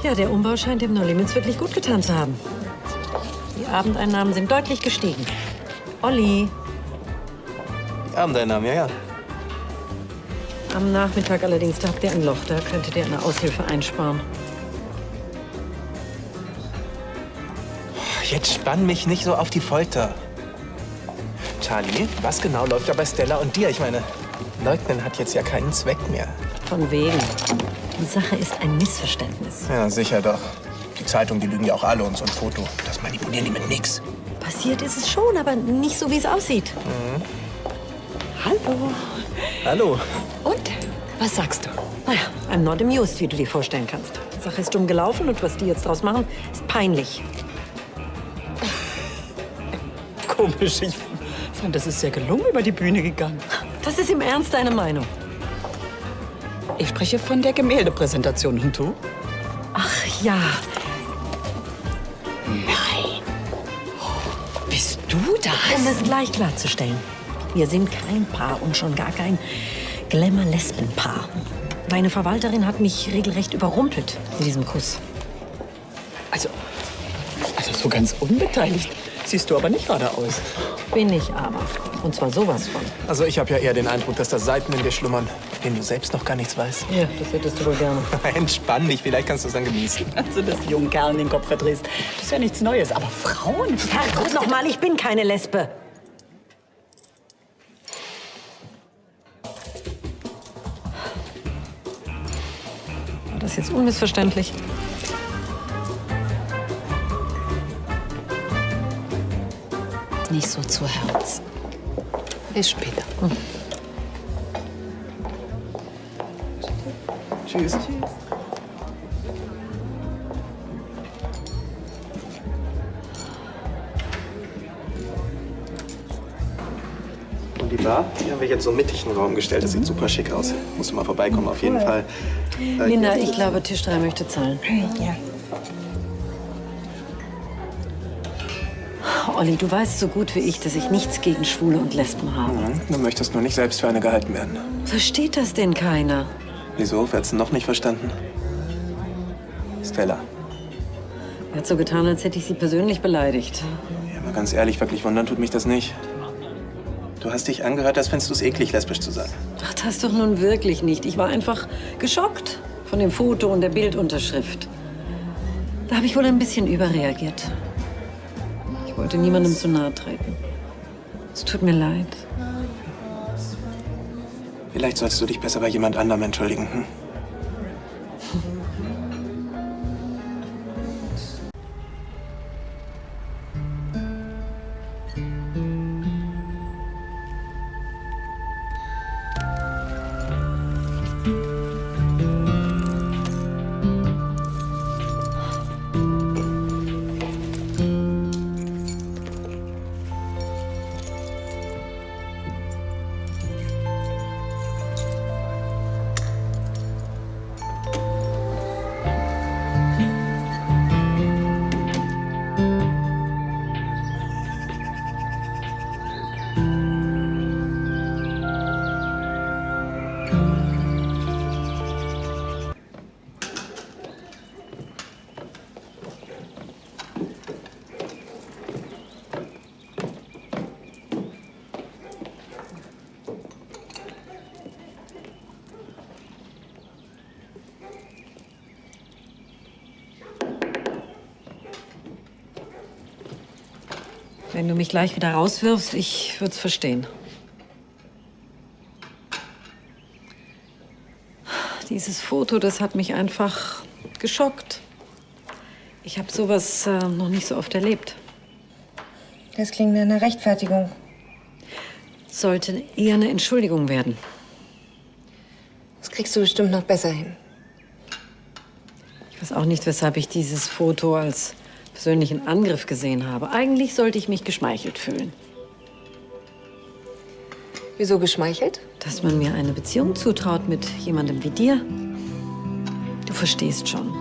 Ja, der Umbau scheint dem No Limits wirklich gut getan zu haben. Die Abendeinnahmen sind deutlich gestiegen. Olli. Die Abendeinnahmen, ja. Am Nachmittag allerdings, da habt ihr ein Loch. Da könntet ihr eine Aushilfe einsparen. Jetzt spann mich nicht so auf die Folter. Charlie, was genau läuft da bei Stella und dir? Ich meine, leugnen hat jetzt ja keinen Zweck mehr. Von wegen. Die Sache ist ein Missverständnis. Ja, sicher doch. Die Zeitungen, die lügen ja auch alle und so ein Foto. Das manipulieren die mit nix. Passiert ist es schon, aber nicht so, wie es aussieht. Mhm. Hallo. Hallo. Und? Was sagst du? Naja, I'm not amused, wie du dir vorstellen kannst. Die Sache ist dumm gelaufen und was die jetzt draus machen, ist peinlich. Komisch, ich fand, das ist sehr gelungen über die Bühne gegangen. Was ist im Ernst deine Meinung? Ich spreche von der Gemäldepräsentation. Und du? Ach ja, Nein. Bist du das? um es gleich klarzustellen. Wir sind kein Paar und schon gar kein Glamour-Lesben-Paar. Meine Verwalterin hat mich regelrecht überrumpelt in diesem Kuss. Also so ganz unbeteiligt siehst du aber nicht gerade aus. Bin ich aber. Und zwar sowas von. Also ich habe ja eher den Eindruck, dass da Seiten in dir schlummern, denen du selbst noch gar nichts weißt. Ja, das hättest du wohl gerne. Entspann dich, vielleicht kannst du es dann genießen. Also, dass du jungen Kerlen den Kopf verdrehst, das ist ja nichts Neues. Aber Frauen? Herrgott, noch mal, ich bin keine Lesbe. War das jetzt unmissverständlich? Nicht so zu Herz. Bis später. Tschüss. Und die Bar, die haben wir jetzt so mittig in den Raum gestellt. Das sieht super schick aus. Musst du mal vorbeikommen, auf jeden Fall. Linda, ich glaube, Tisch 3 möchte zahlen. Ja. Olli, du weißt so gut wie ich, dass ich nichts gegen Schwule und Lesben habe. Du möchtest nur nicht selbst für eine gehalten werden. Versteht das denn keiner? Wieso? Wer hat's denn noch nicht verstanden? Stella. Er hat so getan, als hätte ich sie persönlich beleidigt. Ja, aber ganz ehrlich, wirklich wundern tut mich das nicht. Du hast dich angehört, als fändest du es eklig, lesbisch zu sein. Ach, das doch nun wirklich nicht. Ich war einfach geschockt von dem Foto und der Bildunterschrift. Da habe ich wohl ein bisschen überreagiert. Ich wollte niemandem zu nahe treten. Es tut mir leid. Vielleicht solltest du dich besser bei jemand anderem entschuldigen. Hm? Wenn du mich gleich wieder rauswirfst, ich würde es verstehen. Dieses Foto, das hat mich einfach geschockt. Ich habe sowas noch nicht so oft erlebt. Das klingt nach einer Rechtfertigung. Sollte eher eine Entschuldigung werden. Das kriegst du bestimmt noch besser hin. Ich weiß auch nicht, weshalb ich dieses Foto als persönlichen Angriff gesehen habe. Eigentlich sollte ich mich geschmeichelt fühlen. Wieso geschmeichelt? Dass man mir eine Beziehung zutraut mit jemandem wie dir. Du verstehst schon.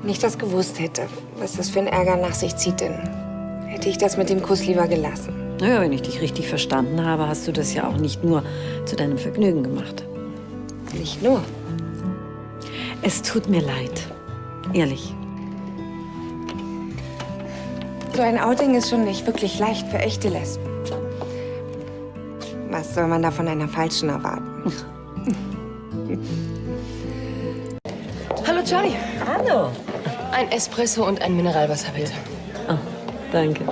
Wenn ich das gewusst hätte, was das für einen Ärger nach sich zieht, dann hätte ich das mit dem Kuss lieber gelassen. Naja, wenn ich dich richtig verstanden habe, hast du das ja auch nicht nur zu deinem Vergnügen gemacht. Nicht nur. Es tut mir leid. Ehrlich. So ein Outing ist schon nicht wirklich leicht für echte Lesben. Was soll man da von einer Falschen erwarten? Hallo Charlie. Hallo. Ein Espresso und ein Mineralwasser, bitte. Oh, danke.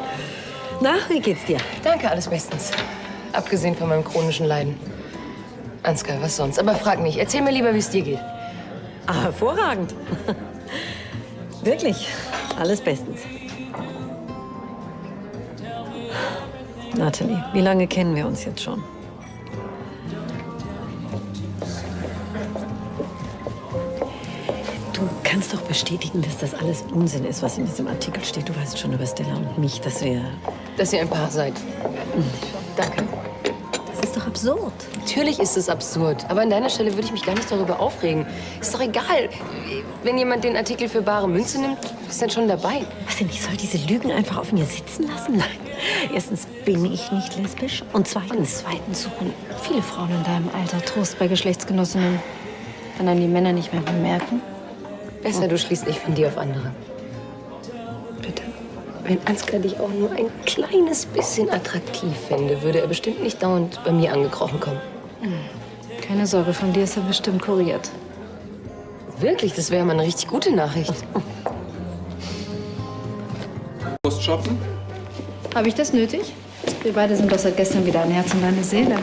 Na, wie geht's dir? Danke, alles bestens. Abgesehen von meinem chronischen Leiden. Ansgar, was sonst? Aber frag nicht. Erzähl mir lieber, wie es dir geht. Ah, hervorragend. Wirklich, alles bestens. Natalie, wie lange kennen wir uns jetzt schon? Du kannst doch bestätigen, dass das alles Unsinn ist, was in diesem Artikel steht. Du weißt schon über Stella und mich, dass wir... Dass ihr ein Paar seid. Danke. Das ist doch absurd. Natürlich ist es absurd. Aber an deiner Stelle würde ich mich gar nicht darüber aufregen. Ist doch egal. Wenn jemand den Artikel für bare Münze nimmt, ist dann schon dabei. Was denn, ich soll diese Lügen einfach auf mir sitzen lassen? Nein. Erstens bin ich nicht lesbisch. Und zweitens suchen viele Frauen in deinem Alter Trost bei Geschlechtsgenossinnen, wenn dann die Männer nicht mehr bemerken. Besser, du schließt nicht von dir auf andere. Bitte. Wenn Ansgar dich auch nur ein kleines bisschen attraktiv fände, würde er bestimmt nicht dauernd bei mir angekrochen kommen. Keine Sorge, von dir ist er bestimmt kuriert. Wirklich, das wäre mal eine richtig gute Nachricht. Prost shoppen? Habe ich das nötig? Wir beide sind doch seit gestern wieder ein Herz und eine Seele.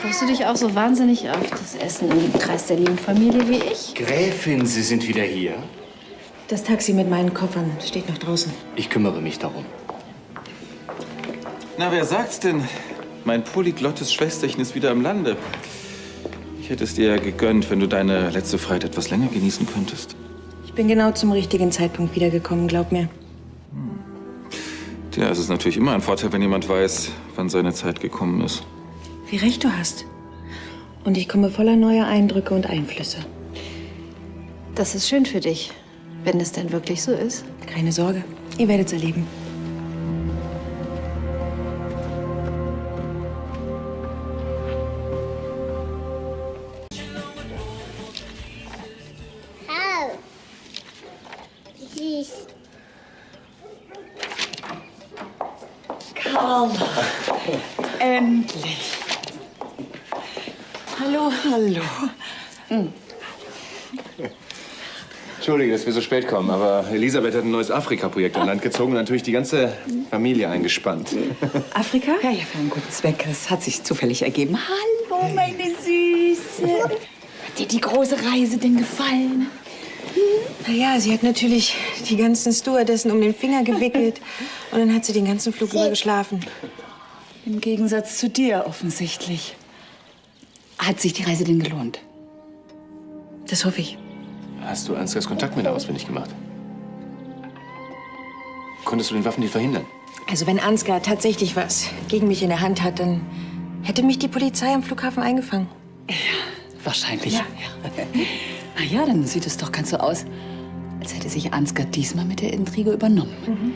Freust du dich auch so wahnsinnig auf das Essen im Kreis der lieben Familie wie ich? Gräfin, Sie sind wieder hier. Das Taxi mit meinen Koffern steht noch draußen. Ich kümmere mich darum. Na, wer sagt's denn? Mein polyglottes Schwesterchen ist wieder im Lande. Ich hätte es dir ja gegönnt, wenn du deine letzte Freiheit etwas länger genießen könntest. Ich bin genau zum richtigen Zeitpunkt wiedergekommen, glaub mir. Tja, es ist natürlich immer ein Vorteil, wenn jemand weiß, wann seine Zeit gekommen ist. Wie recht du hast. Und ich komme voller neuer Eindrücke und Einflüsse. Das ist schön für dich, wenn es denn wirklich so ist. Keine Sorge, ihr werdet's erleben. Süß. Carla, endlich. Hallo, hallo. Entschuldige, dass wir so spät kommen, aber Elisabeth hat ein neues Afrika-Projekt an Land gezogen und natürlich die ganze Familie eingespannt. Afrika? Ja, für einen guten Zweck. Es hat sich zufällig ergeben. Hallo, meine Süße. Hat dir die große Reise denn gefallen? Na ja, sie hat natürlich die ganzen Stewardessen um den Finger gewickelt. Und dann hat sie den ganzen Flug über geschlafen. Im Gegensatz zu dir offensichtlich. Hat sich die Reise denn gelohnt? Das hoffe ich. Hast du Ansgars Kontakt mit ihr ausfindig gemacht? Konntest du den Waffendeal verhindern? Also wenn Ansgar tatsächlich was gegen mich in der Hand hat, dann hätte mich die Polizei am Flughafen eingefangen. Wahrscheinlich. Ja. Na ja, dann sieht es doch ganz so aus, als hätte sich Ansgar diesmal mit der Intrige übernommen.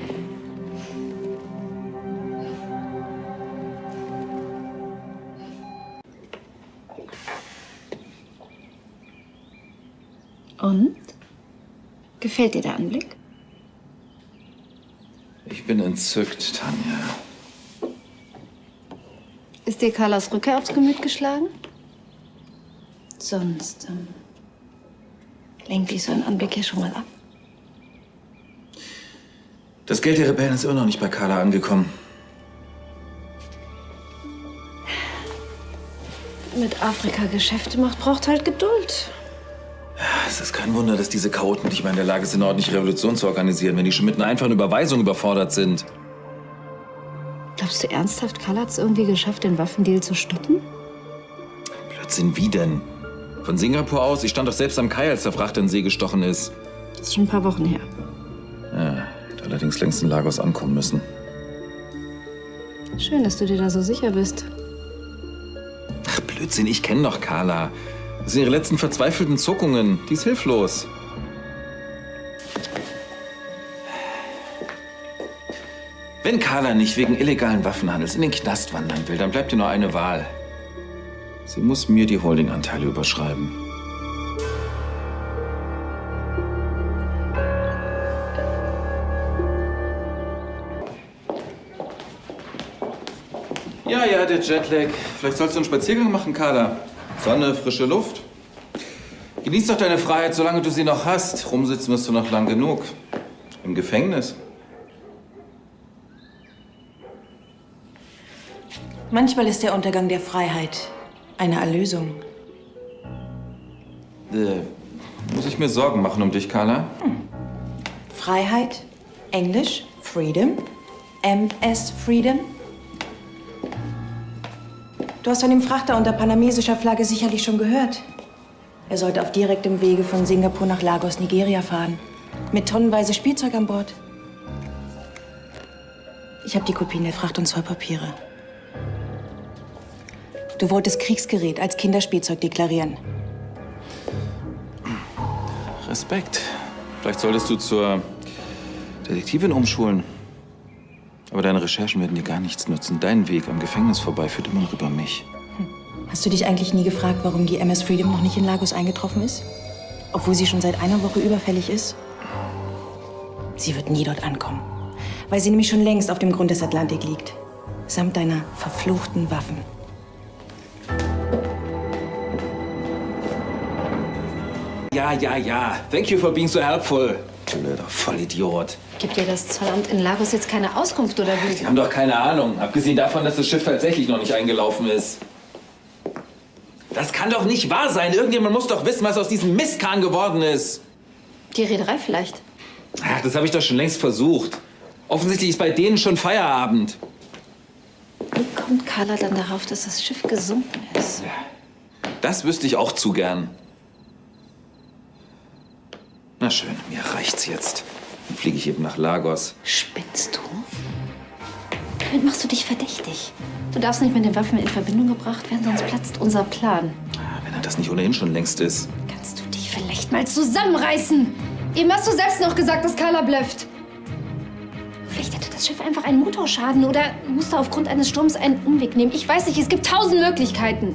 Und? Gefällt dir der Anblick? Ich bin entzückt, Tanja. Ist dir Carlas Rückkehr aufs Gemüt geschlagen? Sonst lenkt dich so ein Anblick hier schon mal ab. Das Geld der Rebellen ist immer noch nicht bei Carla angekommen. Mit Afrika Geschäfte macht, braucht halt Geduld. Es ist kein Wunder, dass diese Chaoten nicht mehr in der Lage sind, eine ordentliche Revolution zu organisieren, wenn die schon mit einer einfachen Überweisung überfordert sind. Glaubst du ernsthaft, Carla hat es irgendwie geschafft, den Waffendeal zu stoppen? Blödsinn, wie denn? Von Singapur aus? Ich stand doch selbst am Kai, als der Frachter in den See gestochen ist. Das ist schon ein paar Wochen her. Ja, hat allerdings längst in Lagos ankommen müssen. Schön, dass du dir da so sicher bist. Ach, Blödsinn, ich kenne doch Carla. Das sind ihre letzten verzweifelten Zuckungen. Die ist hilflos. Wenn Carla nicht wegen illegalen Waffenhandels in den Knast wandern will, dann bleibt ihr nur eine Wahl. Sie muss mir die Holdinganteile überschreiben. Ja, der Jetlag. Vielleicht sollst du einen Spaziergang machen, Carla. Sonne, frische Luft. Genieß doch deine Freiheit, solange du sie noch hast. Rumsitzen wirst du noch lang genug. Im Gefängnis. Manchmal ist der Untergang der Freiheit eine Erlösung. Muss ich mir Sorgen machen um dich, Carla? Freiheit, Englisch, Freedom, MS Freedom. Du hast von dem Frachter unter panamesischer Flagge sicherlich schon gehört. Er sollte auf direktem Wege von Singapur nach Lagos, Nigeria fahren. Mit tonnenweise Spielzeug an Bord. Ich habe die Kopien der Fracht- und Zollpapiere. Du wolltest Kriegsgerät als Kinderspielzeug deklarieren. Respekt. Vielleicht solltest du zur Detektivin umschulen. Aber deine Recherchen werden dir gar nichts nutzen. Dein Weg am Gefängnis vorbei führt immer noch über mich. Hast du dich eigentlich nie gefragt, warum die MS Freedom noch nicht in Lagos eingetroffen ist? Obwohl sie schon seit einer Woche überfällig ist? Sie wird nie dort ankommen. Weil sie nämlich schon längst auf dem Grund des Atlantik liegt. Samt deiner verfluchten Waffen. Ja. Thank you for being so helpful. Blöder Vollidiot. Gibt dir das Zollamt in Lagos jetzt keine Auskunft oder wie? Die haben doch keine Ahnung. Abgesehen davon, dass das Schiff tatsächlich noch nicht eingelaufen ist. Das kann doch nicht wahr sein. Irgendjemand muss doch wissen, was aus diesem Mistkahn geworden ist. Die Reederei vielleicht. Ach, das habe ich doch schon längst versucht. Offensichtlich ist bei denen schon Feierabend. Wie kommt Carla dann darauf, dass das Schiff gesunken ist? Das wüsste ich auch zu gern. Na schön, mir reicht's jetzt. Dann fliege ich eben nach Lagos. Spinnst du? Damit machst du dich verdächtig. Du darfst nicht mit den Waffen in Verbindung gebracht werden, sonst platzt unser Plan. Wenn er das nicht ohnehin schon längst ist. Kannst du dich vielleicht mal zusammenreißen? Eben hast du selbst noch gesagt, dass Carla blöfft. Vielleicht hätte das Schiff einfach einen Motorschaden oder musste aufgrund eines Sturms einen Umweg nehmen. Ich weiß nicht, es gibt 1000 Möglichkeiten.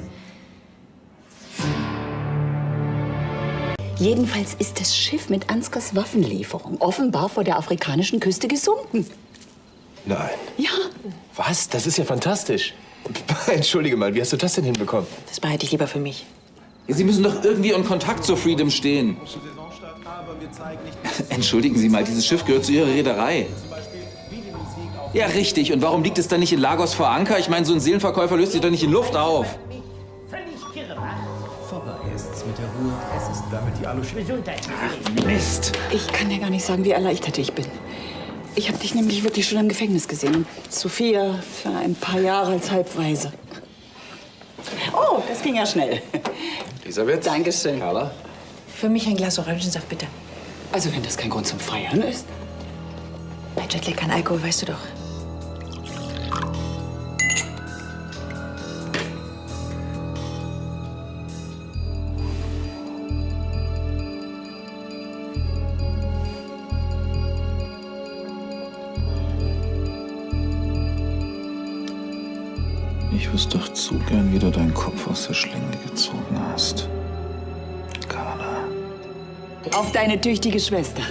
Jedenfalls ist das Schiff mit Ansgars Waffenlieferung offenbar vor der afrikanischen Küste gesunken. Nein. Ja. Was? Das ist ja fantastisch. Entschuldige mal, wie hast du das denn hinbekommen? Das behalte ich lieber für mich. Sie müssen doch irgendwie in Kontakt zur Freedom stehen. Entschuldigen Sie mal, dieses Schiff gehört zu Ihrer Reederei. Ja, richtig. Und warum liegt es dann nicht in Lagos vor Anker? Ich meine, so ein Seelenverkäufer löst sich doch nicht in Luft auf. Vorbei ist's mit der Ruhe. Es ist damit die Aluschule. Mist. Ich kann dir gar nicht sagen, wie erleichtert ich bin. Ich habe dich nämlich wirklich schon im Gefängnis gesehen. Und Sophia für ein paar Jahre als Halbwaise. Oh, das ging ja schnell. Elisabeth? Dankeschön. Carla? Für mich ein Glas Orangensaft, bitte. Also wenn das kein Grund zum Feiern ist. Bei Jetlag kein Alkohol, weißt du doch. Ich wüsste doch zu gern, wie du deinen Kopf aus der Schlinge gezogen hast. Carla. Auf deine tüchtige Schwester.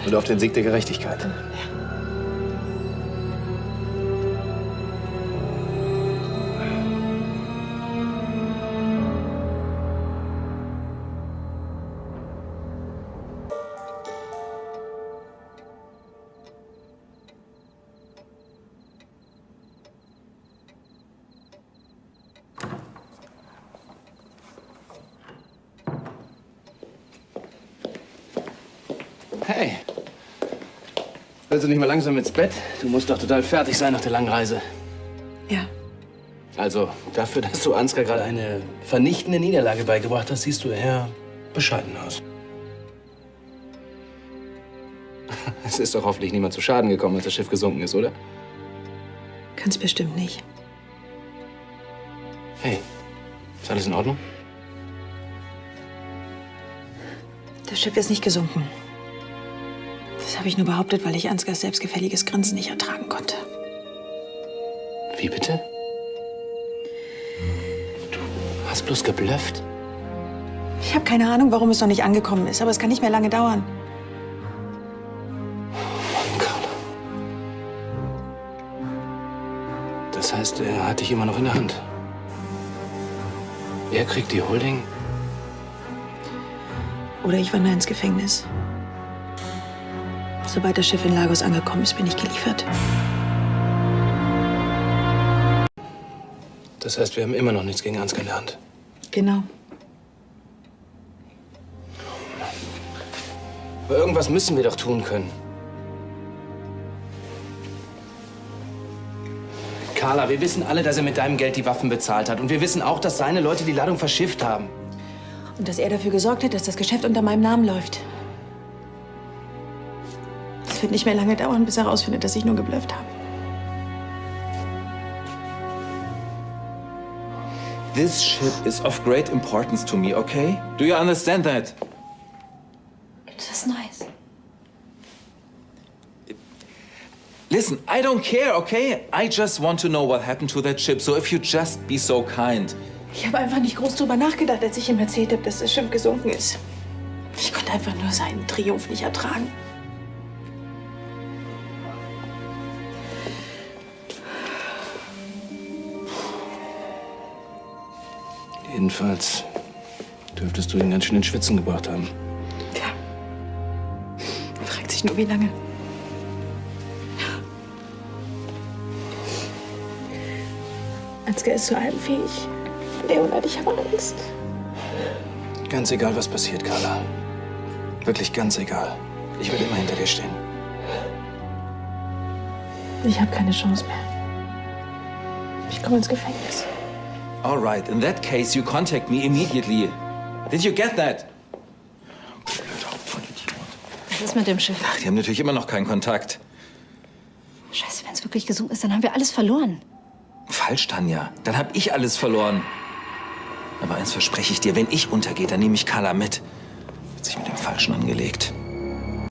Und auf den Sieg der Gerechtigkeit. Hey. Willst du nicht mal langsam ins Bett? Du musst doch total fertig sein nach der langen Reise. Ja. Also, dafür, dass du Ansgar gerade eine vernichtende Niederlage beigebracht hast, siehst du eher bescheiden aus. Es ist doch hoffentlich niemand zu Schaden gekommen, als das Schiff gesunken ist, oder? Ganz bestimmt nicht. Hey, ist alles in Ordnung? Das Schiff ist nicht gesunken. Das habe ich nur behauptet, weil ich Ansgars selbstgefälliges Grinsen nicht ertragen konnte. Wie bitte? Du hast bloß geblufft? Ich habe keine Ahnung, warum es noch nicht angekommen ist, aber es kann nicht mehr lange dauern. Mann, Carla. Das heißt, er hat dich immer noch in der Hand. Er kriegt die Holding. Oder ich wandere ins Gefängnis. Sobald das Schiff in Lagos angekommen ist, bin ich geliefert. Das heißt, wir haben immer noch nichts gegen Ansgar in der Hand. Genau. Aber irgendwas müssen wir doch tun können. Carla, wir wissen alle, dass er mit deinem Geld die Waffen bezahlt hat. Und wir wissen auch, dass seine Leute die Ladung verschifft haben. Und dass er dafür gesorgt hat, dass das Geschäft unter meinem Namen läuft. Es wird nicht mehr lange dauern, bis er herausfindet, dass ich nur geblufft habe. This ship is of great importance to me, okay? Do you understand that? Etwas Neues. Listen, I don't care, okay? I just want to know what happened to that ship. So if you just be so kind. Ich habe einfach nicht groß drüber nachgedacht, als ich ihm erzählt habe, dass das Schiff gesunken ist. Ich konnte einfach nur seinen Triumph nicht ertragen. Jedenfalls dürftest du ihn ganz schön ins Schwitzen gebracht haben. Ja. Fragt sich nur, wie lange. Ansgar ist zu allem fähig. Leonard, ich habe Angst. Ganz egal, was passiert, Carla. Wirklich ganz egal. Ich werde immer hinter dir stehen. Ich habe keine Chance mehr. Ich komme ins Gefängnis. All right, in that case, you contact me immediately. Did you get that? Was ist mit dem Schiff? Ach, die haben natürlich immer noch keinen Kontakt. Scheiße, wenn es wirklich gesunken ist, dann haben wir alles verloren. Falsch, Tanja. Dann hab ich alles verloren. Aber eins verspreche ich dir, wenn ich untergehe, dann nehme ich Carla mit. Hat sich mit dem Falschen angelegt.